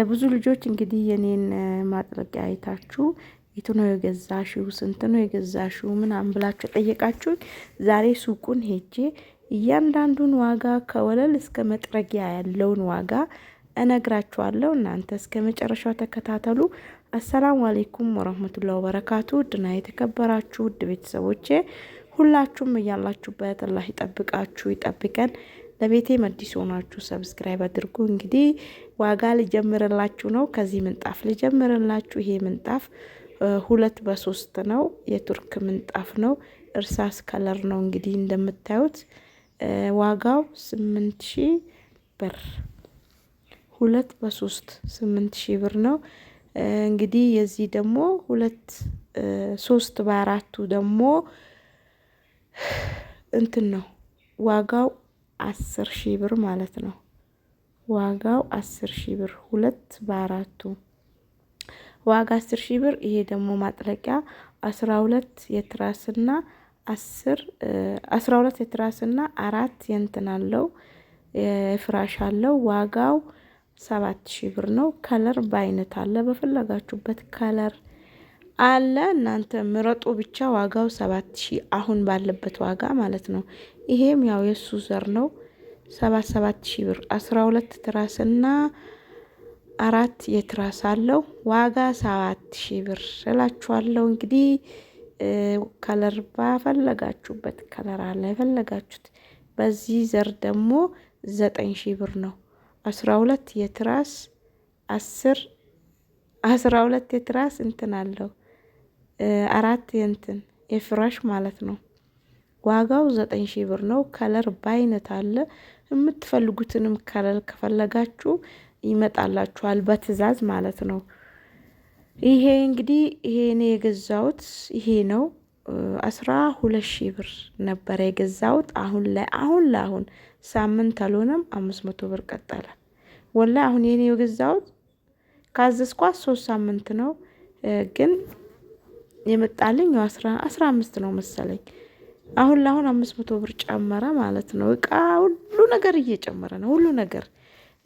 ብዙ ልጆች እንግዲህ የኔን ማጥለቂያ አይታችሁ የቱ ነው የገዛሽው፣ ስንት ነው የገዛሽው ምናምን ብላችሁ ጠየቃችሁኝ። ዛሬ ሱቁን ሄጄ እያንዳንዱን ዋጋ ከወለል እስከ መጥረጊያ ያለውን ዋጋ እነግራችኋለሁ። እናንተ እስከ መጨረሻው ተከታተሉ። አሰላሙ አሌይኩም ወረህመቱላሂ ወበረካቱ። ውድና የተከበራችሁ ውድ ቤተሰቦቼ ሁላችሁም እያላችሁበት አላህ ይጠብቃችሁ ይጠብቀን። ለቤቴ መዲስ ሆናችሁ ሰብስክራይብ አድርጉ። እንግዲህ ዋጋ ልጀምርላችሁ ነው። ከዚህ ምንጣፍ ልጀምርላችሁ። ይሄ ምንጣፍ 2 በ3 ነው። የቱርክ ምንጣፍ ነው። እርሳስ ከለር ነው። እንግዲህ እንደምታዩት ዋጋው 8000 ብር 2 በ3 8000 ብር ነው። እንግዲህ የዚህ ደግሞ 3 በ4 ደግሞ እንትን ነው ዋጋው 10,000 ብር ማለት ነው። ዋጋው 10,000 ብር 2 በ4 ዋጋ 10,000 ብር። ይሄ ደግሞ ማጥለቂያ 12 የትራስና 12 የትራስና 4 የእንትን አለው ፍራሽ አለው። ዋጋው 7,000 ብር ነው። ከለር በአይነት አለ፣ በፈለጋችሁበት ከለር አለ። እናንተ ምረጡ ብቻ። ዋጋው 7,000 አሁን ባለበት ዋጋ ማለት ነው። ይሄም ያው የሱ ዘር ነው። 7,000 ብር 12 ትራስና 4 የትራስ አለው። ዋጋ 7,000 ብር እላችኋለሁ። እንግዲህ ከለር ባፈለጋችሁበት ከለር አለ የፈለጋችሁት። በዚህ ዘር ደግሞ 9,000 ብር ነው። 12 የትራስ 12 የትራስ እንትን አለው 4 የእንትን የፍራሽ ማለት ነው። ዋጋው 9,000 ብር ነው። ከለር በአይነት አለ። የምትፈልጉትንም ከለር ከፈለጋችሁ ይመጣላችኋል በትዕዛዝ ማለት ነው። ይሄ እንግዲህ ይሄ እኔ የገዛሁት ይሄ ነው። 12,000 ብር ነበር የገዛሁት። አሁን ሳምንት አልሆነም 500 ብር ቀጠለ። ወላሂ አሁን የኔ የገዛሁት ካዘዝኳት 3 ሳምንት ነው፣ ግን የመጣልኝ 15 ነው መሰለኝ። አሁን 500 ብር ጨመረ ማለት ነው። እቃ ሁሉ ነገር እየጨመረ ነው፣ ሁሉ ነገር።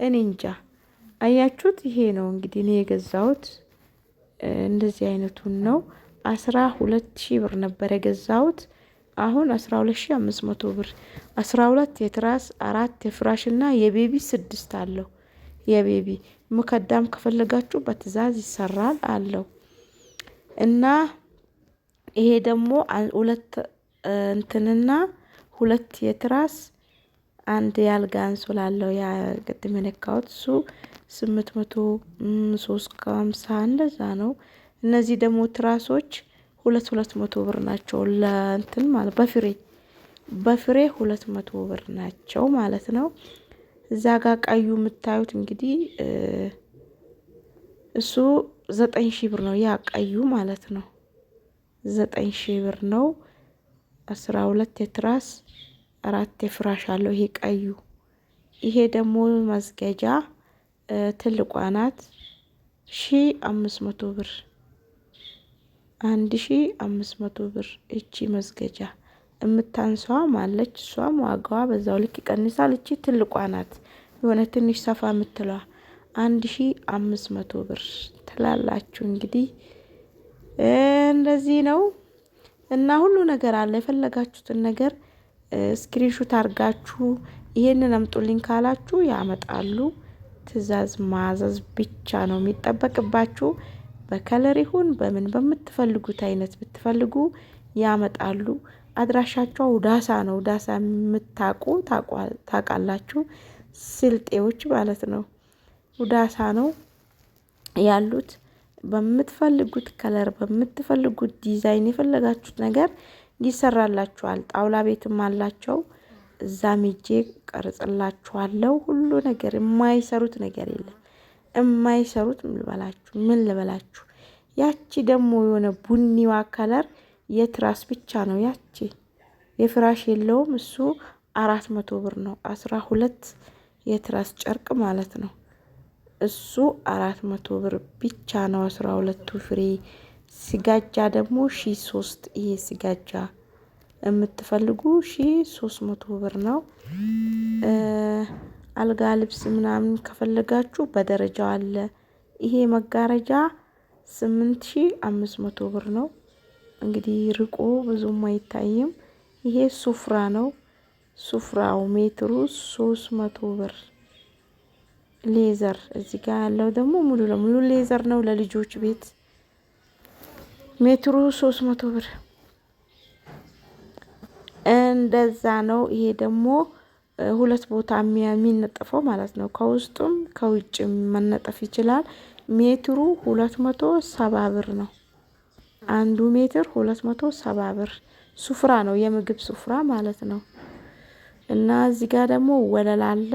እኔ እንጃ። አያችሁት? ይሄ ነው እንግዲህ እኔ የገዛሁት እንደዚህ አይነቱን ነው። 12,000 ብር ነበር የገዛሁት። አሁን 12,500 ብር። 12 የትራስ 4 የፍራሽና የቤቢ 6 አለው። የቤቢ ሙከዳም ከፈለጋችሁ በትዕዛዝ ይሰራል አለው። እና ይሄ ደግሞ 2 እንትንና 2 የትራስ 1 የአልጋ አንሶላ አለው። ያ ቅድም የነካሁት እሱ 800 350 እንደዛ ነው። እነዚህ ደግሞ ትራሶች 200 ብር ናቸው። ለእንትን ማለት በፍሬ 200 ብር ናቸው ማለት ነው። እዛ ጋር ቀዩ የምታዩት እንግዲህ እሱ 9,000 ብር ነው። ያ ቀዩ ማለት ነው 9,000 ብር ነው። 12 የትራስ 4 የፍራሽ አለው ይሄ ቀዩ። ይሄ ደግሞ መዝገጃ ትልቋ ናት 1,500 ብር 1,500 ብር። እቺ መዝገጃ የምታንሷ ማለች፣ እሷም ዋጋዋ በዛው ልክ ይቀንሳል። እቺ ትልቋ ናት የሆነ ትንሽ ሰፋ የምትለዋ 1,500 ብር ትላላችሁ። እንግዲህ እንደዚህ ነው። እና ሁሉ ነገር አለ። የፈለጋችሁትን ነገር ስክሪንሾት አድርጋችሁ ይሄንን አምጡልኝ ካላችሁ ያመጣሉ። ትዕዛዝ ማዘዝ ብቻ ነው የሚጠበቅባችሁ። በከለር ይሁን በምን በምትፈልጉት አይነት ብትፈልጉ ያመጣሉ። አድራሻቸው ውዳሳ ነው። ውዳሳ የምታውቁ ታውቃላችሁ፣ ስልጤዎች ማለት ነው። ውዳሳ ነው ያሉት። በምትፈልጉት ከለር በምትፈልጉት ዲዛይን የፈለጋችሁት ነገር ይሰራላችኋል። ጣውላ ቤትም አላቸው። እዛም ሄጄ ቀርጽላችኋለሁ። ሁሉ ነገር የማይሰሩት ነገር የለም። የማይሰሩት ምን ልበላችሁ። ያቺ ደግሞ የሆነ ቡኒዋ ከለር የትራስ ብቻ ነው። ያቺ የፍራሽ የለውም። እሱ 400 ብር ነው። 12 የትራስ ጨርቅ ማለት ነው። እሱ 400 ብር ብቻ ነው። 12ቱ ፍሬ። ሲጋጃ ደግሞ 1,300። ይሄ ሲጋጃ የምትፈልጉ 1,300 ብር ነው። አልጋ ልብስ ምናምን ከፈለጋችሁ በደረጃው አለ። ይሄ መጋረጃ 8500 ብር ነው። እንግዲህ ርቆ ብዙም አይታይም። ይሄ ሱፍራ ነው። ሱፍራው ሜትሩ 300 ብር። ሌዘር እዚህ ጋር ያለው ደግሞ ሙሉ ለሙሉ ሌዘር ነው። ለልጆች ቤት ሜትሩ 300 ብር እንደዛ ነው። ይሄ ደግሞ ሁለት ቦታ የሚነጠፈው ማለት ነው። ከውስጡም ከውጭም መነጠፍ ይችላል። ሜትሩ 270 ብር ነው። አንዱ ሜትር 270 ብር። ሱፍራ ነው፣ የምግብ ሱፍራ ማለት ነው። እና እዚህ ጋር ደግሞ ወለል አለ።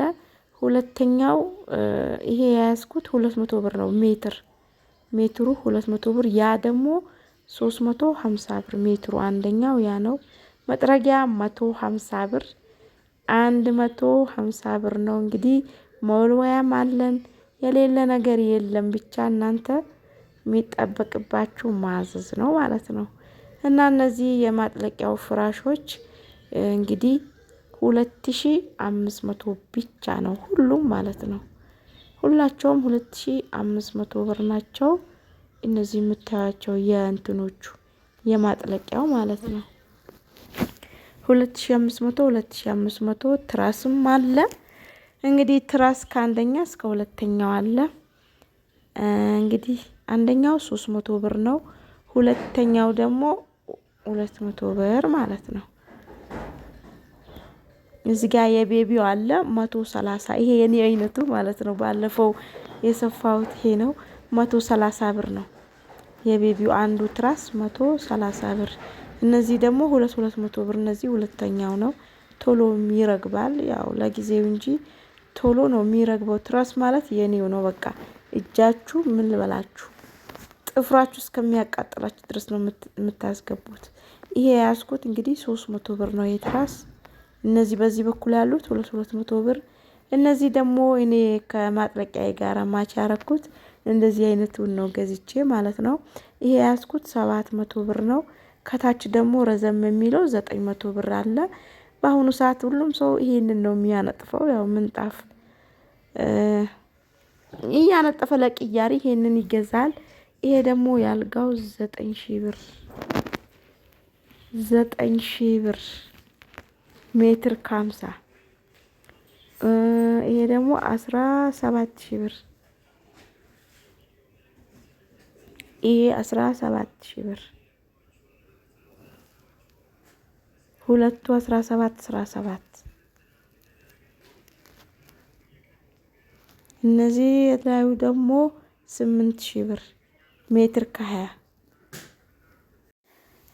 ሁለተኛው ይሄ የያዝኩት 200 ብር ነው። ሜትሩ 200 ብር። ያ ደግሞ 350 ብር ሜትሩ። አንደኛው ያ ነው። መጥረጊያ 150 ብር 150 ብር ነው። እንግዲህ መወልወያም አለን። የሌለ ነገር የለም። ብቻ እናንተ የሚጠበቅባችሁ ማዘዝ ነው ማለት ነው። እና እነዚህ የማጥለቂያው ፍራሾች እንግዲህ 2500 ብቻ ነው ሁሉም ማለት ነው። ሁላቸውም 2500 ብር ናቸው። እነዚህ የምታዩቸው የእንትኖቹ የማጥለቂያው ማለት ነው 2500 2500። ትራስም አለ። እንግዲህ ትራስ ከአንደኛ እስከ ሁለተኛው አለ። እንግዲህ አንደኛው 300 ብር ነው። ሁለተኛው ደግሞ 200 ብር ማለት ነው። እዚህ ጋር የቤቢው አለ 130። ይሄ የኔ አይነቱ ማለት ነው። ባለፈው የሰፋሁት ይሄ ነው። 130 ብር ነው የቤቢው አንዱ ትራስ 130 ብር። እነዚህ ደግሞ 200 ብር። እነዚህ ሁለተኛው ነው። ቶሎ ይረግባል። ያው ለጊዜው እንጂ ቶሎ ነው የሚረግበው። ትራስ ማለት የኔው ነው። በቃ እጃችሁ ምን ልበላችሁ ጥፍራችሁ እስከሚያቃጥላችሁ ድረስ ነው የምታስገቡት። ይሄ ያዝኩት እንግዲህ 300 ብር ነው የትራስ። እነዚህ በዚህ በኩል ያሉት 200 ብር። እነዚህ ደግሞ እኔ ከማጥለቂያዬ ጋር ማች ያረኩት እንደዚህ አይነቱን ነው ገዝቼ ማለት ነው። ይሄ ያዝኩት 700 ብር ነው። ከታች ደግሞ ረዘም የሚለው 900 ብር አለ። በአሁኑ ሰዓት ሁሉም ሰው ይሄንን ነው የሚያነጥፈው። ያው ምንጣፍ እያነጠፈ ለቅያሪ ይሄንን ይገዛል። ይሄ ደግሞ ያልጋው 9000 ብር 9000 ብር ሜትር ከ50። ይሄ ደግሞ 17000 ብር። ይሄ 17000 ብር። ሁለቱ 17። እነዚህ የተለያዩ ደግሞ 8000 ብር ሜትር ከ20።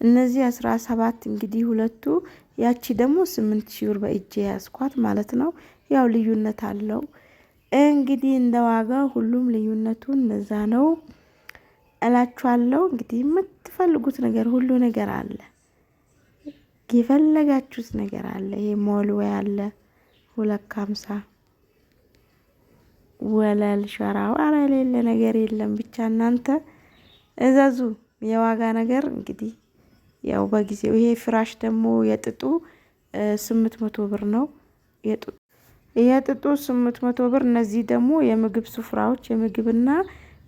እነዚህ 17 እንግዲህ ሁለቱ። ያቺ ደግሞ 8000 ብር በእጄ ያስኳት ማለት ነው። ያው ልዩነት አለው እንግዲህ እንደ ዋጋው ሁሉም ልዩነቱ እንደዛ ነው እላችኋለሁ። እንግዲህ የምትፈልጉት ነገር ሁሉ ነገር አለ። የፈለጋችሁት ነገር አለ። ይሄ መወልወያ አለ 250። ወለል ሸራው አረ የሌለ ነገር የለም። ብቻ እናንተ እዘዙ። የዋጋ ነገር እንግዲህ ያው በጊዜው። ይሄ ፍራሽ ደግሞ የጥጡ 800 ብር ነው። የጥጡ 800 ብር። እነዚህ ደግሞ የምግብ ሱፍራዎች የምግብና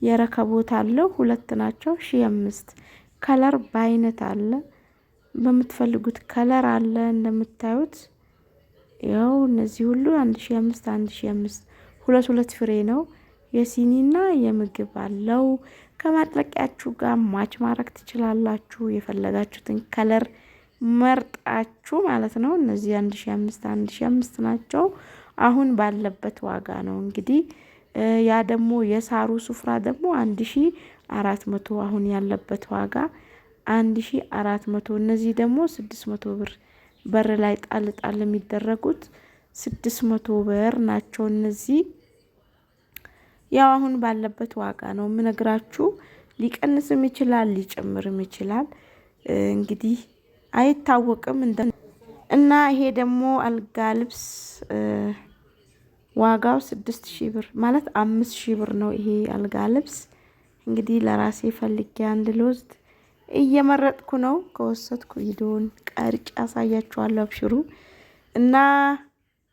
የረከቦት አለው። ሁለት ናቸው 1500። ከለር በአይነት አለ። በምትፈልጉት ከለር አለ። እንደምታዩት ያው እነዚህ ሁሉ 1500 ሁለት ፍሬ ነው። የሲኒና የምግብ አለው። ከማጥለቂያችሁ ጋር ማች ማድረግ ትችላላችሁ። የፈለጋችሁትን ከለር መርጣችሁ ማለት ነው። እነዚህ 1500 ናቸው። አሁን ባለበት ዋጋ ነው እንግዲህ። ያ ደግሞ የሳሩ ሱፍራ ደግሞ 1400 አሁን ያለበት ዋጋ 1400። እነዚህ ደግሞ 600 ብር በር ላይ ጣል ጣል የሚደረጉት 600 ብር ናቸው። እነዚህ ያው አሁን ባለበት ዋጋ ነው የምነግራችሁ። ሊቀንስም ይችላል ሊጨምርም ይችላል። እንግዲህ አይታወቅም። እና ይሄ ደግሞ አልጋ ልብስ ዋጋው 6000 ብር ማለት 5000 ብር ነው። ይሄ አልጋ ልብስ እንግዲህ ለራሴ ፈልጌ አንድ ልወስድ እየመረጥኩ ነው። ከወሰድኩ ቪዲዮን ቀርጬ አሳያችኋለሁ። አብሽሩ። እና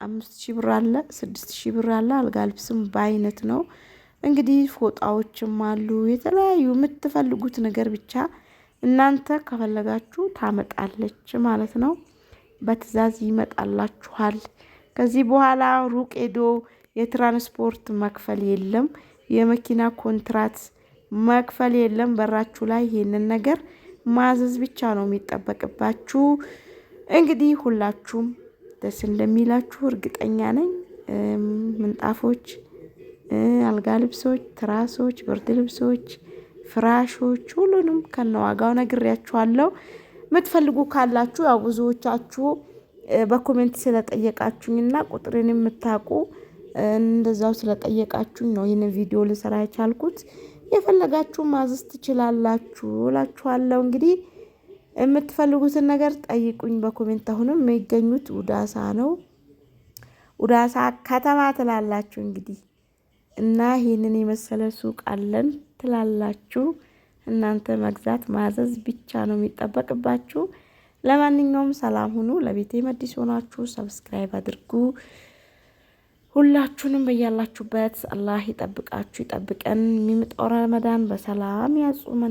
5000 ብር አለ፣ 6000 ብር አለ። አልጋ ልብስም በአይነት ነው። እንግዲህ ፎጣዎችም አሉ። የተለያዩ የምትፈልጉት ነገር ብቻ እናንተ ከፈለጋችሁ ታመጣለች ማለት ነው። በትዕዛዝ ይመጣላችኋል። ከዚህ በኋላ ሩቅ ሄዶ የትራንስፖርት መክፈል የለም። የመኪና ኮንትራት መክፈል የለም። በራችሁ ላይ ይሄንን ነገር ማዘዝ ብቻ ነው የሚጠበቅባችሁ። እንግዲህ ሁላችሁም ደስ እንደሚላችሁ እርግጠኛ ነኝ። ምንጣፎች፣ አልጋ ልብሶች፣ ትራሶች፣ ብርድ ልብሶች፣ ፍራሾች ሁሉንም ከነዋጋው ነግሬያችኋለሁ። የምትፈልጉ ካላችሁ ያው ብዙዎቻችሁ በኮሜንት ስለጠየቃችሁኝና ቁጥሬን የምታውቁ እንደዛው ስለጠየቃችሁኝ ነው ይህንን ቪዲዮ ልሰራ የቻልኩት። የፈለጋችሁ ማዘዝ ትችላላችሁ እላችኋለሁ። እንግዲህ የምትፈልጉትን ነገር ጠይቁኝ በኮሜንት። አሁንም የሚገኙት ውዳሳ ነው። ውዳሳ ከተማ ትላላችሁ እንግዲህ እና ይህንን የመሰለ ሱቅ አለን ትላላችሁ። እናንተ መግዛት ማዘዝ ብቻ ነው የሚጠበቅባችሁ። ለማንኛውም ሰላም ሁኑ። ለቤቴ መዲስ ሆናችሁ ሰብስክራይብ አድርጉ። ሁላችሁንም በያላችሁበት አላህ ይጠብቃችሁ ይጠብቀን። የሚመጣው ረመዳን በሰላም ያጹመን።